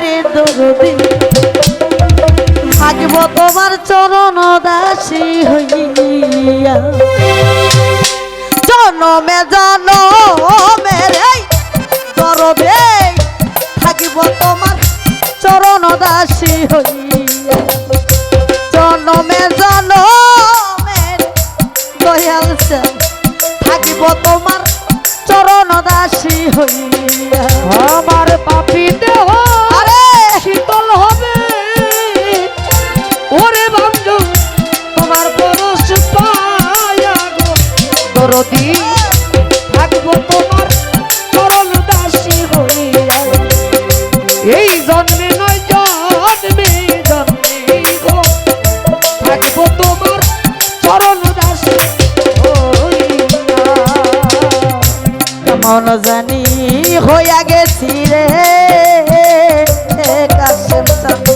আরে দরদি থাকিব তোমার চরণ দাসী হইয়া জনমে জনমে রে দরদে থাকিব তোমার চরণ দাসী হইয়া জনমে জনমে দয়াল থাকিব তোমার চরণ দাসী হইয়া আমার পাপী দেহ আরে শীতল হবে ওরে বন্ধু তোমার পরশ পায়া গো দরদি থাকবো তোমার চরণ দাসী হইয়া এই জন্মে নয় জন্মে জন্মে গো থাকবো তোমার চরণ দাসী কেমন জানি হইয়া গেছি রে কাশেম চাঁদ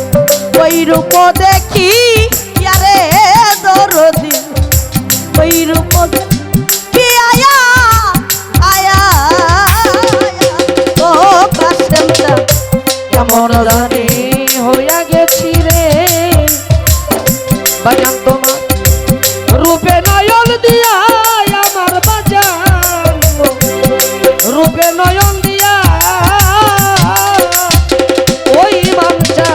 ওই রূপ দেখি ইয়ারে দরদি ওই রূপ দেখি আয়া আয়া ও কাশেম চাঁদ কেমন জানি হইয়া গেছি রে বাজান তোমার রূপে নয়ন দিয়া আমার বাজান রূপে নয়ন দিয়া ওই বাঞ্চা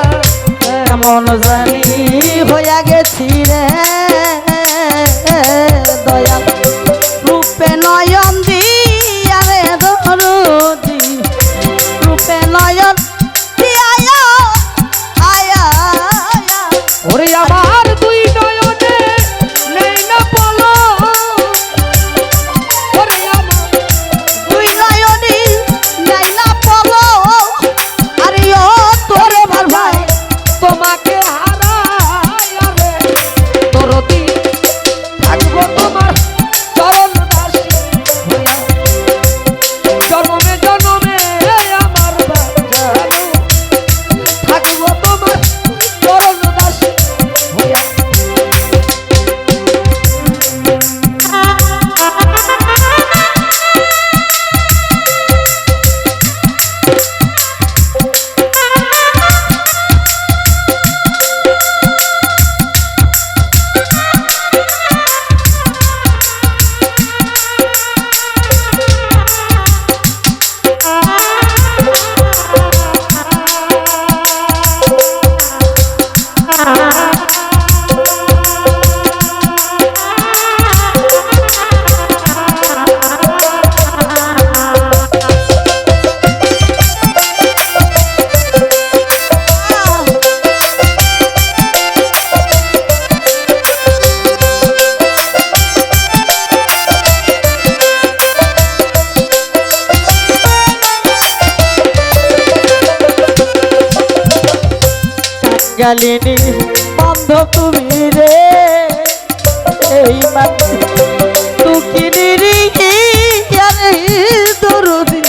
কেমন জানি হইয়া গেছি রে দয়াল রূপে নয়ন দিয়া রে দরদি রূপে নয়ন দিয়া আয়া আয়া ওরে আমার দুই নয়নে নেই না পলো ওরে আমার দুই নয়নি নাই না পলো আরে ও তোরে ভার ভাই তোমাকে হারায় রে দরদি থাকবো তোমার চরণ দাসী হইয়া জনমে জনমে আমার বাঁচানো থাকবো তোমার চরণ দাসী হইয়া গালিনী বন্ধ তুমি রে এই মাটি তুকিনি রে আরে দরদি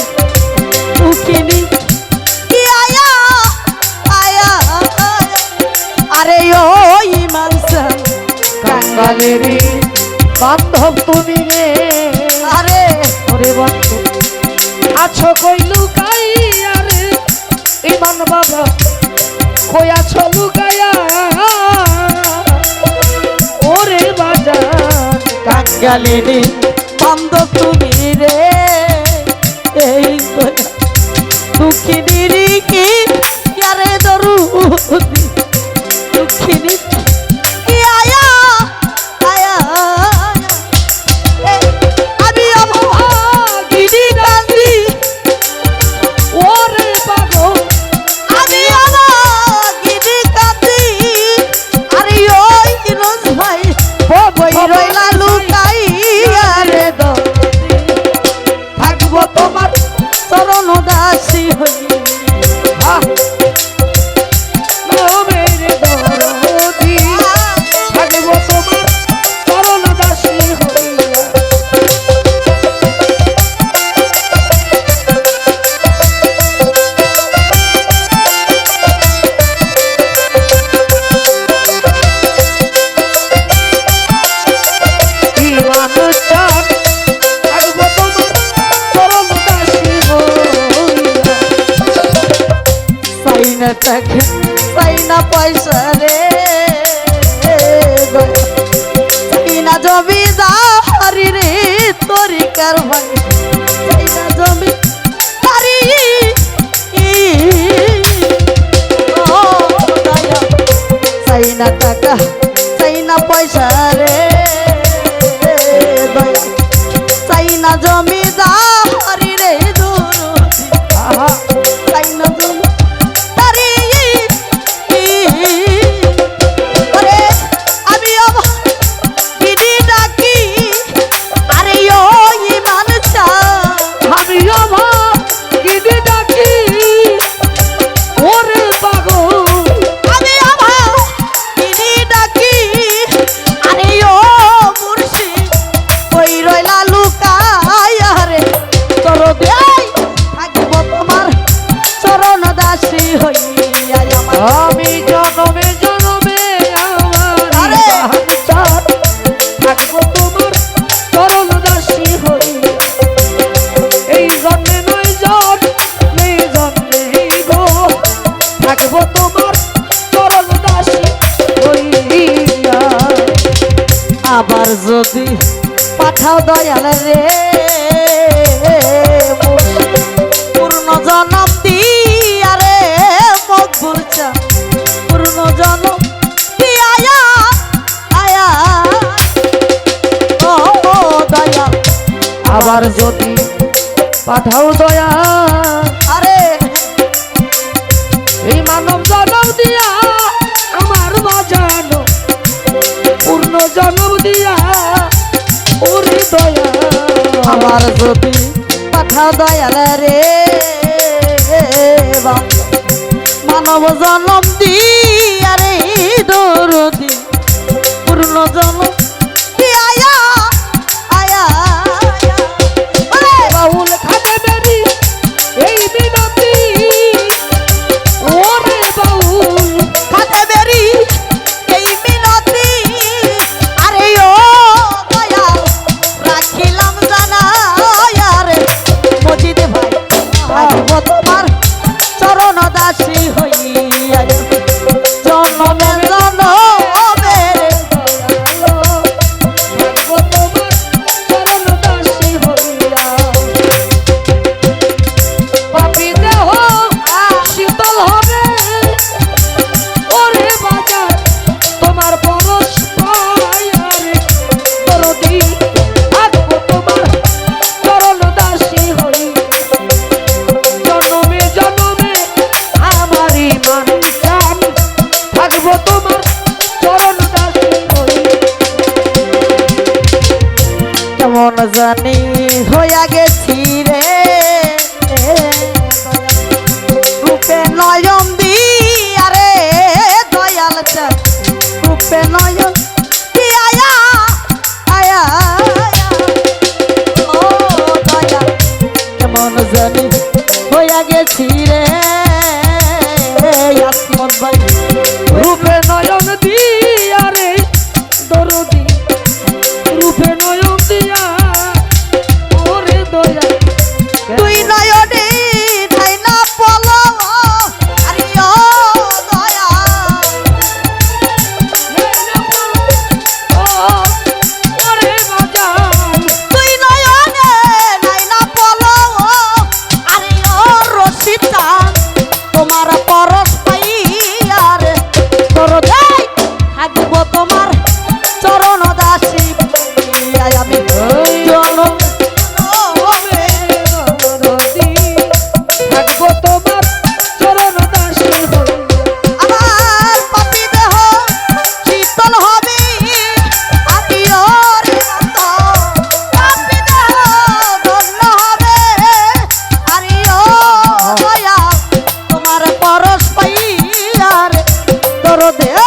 তুকিনি কি আয়া আয়া আরে ওই মানসা কাঙ্গালেরি বান্ধব তুমি রে আরে ওরে বন্ধু আছো কই লুকাইয়া রে ইমান বাবা কই আছো লুকাইয়া ওরে বাজান গালিনী বন্ধ তুমি রে এই দুঃখিনী রে কি আরে দরদি দুঃখিনী কি আয়া আয়া আমি অভাগিনী কান্দি ওরে পাগল আমি অভাগিনী কান্দি আরে ওই রোজ ভাই বই রইলা লুকাই আরে দরদি থাকবো তোমার চরণ দাসী হই না টাকা চাই না পয়সা রে চাই না জমিদারি রে তরিকার ভাই চাই না জমিদারি ও দয়া চাই না টাকা চাই না পয়সা রে দয়া চাই না জমিদারি রে দুরুদি আহা চাই না জমিদারি ওরে আমি গিরি ডাকি আরে ও ইমান চা আমি আমার গিদি ডাকি ওরে পাগল আমি গিরি ডাকি আরে ও মুর্শিদ কই রইলা লুকায় রে তোর দেই থাকিব তোমার চরণ দাসী হইয়া আমার আমি জনমে জনমে আমার আরে! বাঞ্ছার থাকবো তোমার চরণ দাসী হই এই জন্মে নয় জন্মে জন্মে গো থাকবো তোমার চরণ দাসী হইয়া আবার যদি পাঠাও দয়াল রে পূর্ণ জনম দিয়া রে মকবুল চা পূর্ণ জনম দিয়া আয়া ও দয়া আবার যদি পাঠাও দয়া আরে এই মানব জনম দিয়া আমার বাজানো পূর্ণ জনম দিয়া ওরে দয়া আবার যদি পাঠাও দয়াল রে মানব জনম দিয়া রে দরদি পূর্ণ জনম দিয়া আয়া ওরে বাউল খাতে বেরি এই বিনতি ওরে বাউল হাতে বেরি এই মিনতি আরে ও দয়াল রাখিলাম জানা রে মজিদ ভাই থাকিব তোমার চরণ দাসী হইয়া জনমে জনমে থাকবো তোমার চরণ দাসী হইয়া পাপী দেহ শীতল হবে ওরে বাজার তোমার পরশ পায়ারে দরদি থাকবো তোমার চরণ দাসী হই জনমে জনমে আমার ইমান চান থাকবো তোমার চরণ দাসী হই কেমন জানি হইয়া গেছি রে রূপে নয়ন দিয়া রে দয়াল চান রূপে নয়ন দিয়া আয়া ও দয়াল কেমন জানি হইয়া গেছি রে আসমত ভাই রূপে নয়ন দিয়া রে দরদি রূপে নয়ন দিয়া ওরে দয়া তুই নয়নে ঠাই না পলো আরে ও দয়া ওরে বাজান তুই নয়নে নাই না পলো আরে ও রসিতা তোমার পরশ পাইয়া রে তোর দেই থাকিব তোমার চরণ দাসী আমি জনম দরদি থাকবো তোমার চরণ দাসী হই আমার পাপি দেহ শীতল হবে আমি ওর মত পাপি দেহ ধন্য হবে আরে ও দয়া তোমার পরশ পাইয়ার তোর দেহ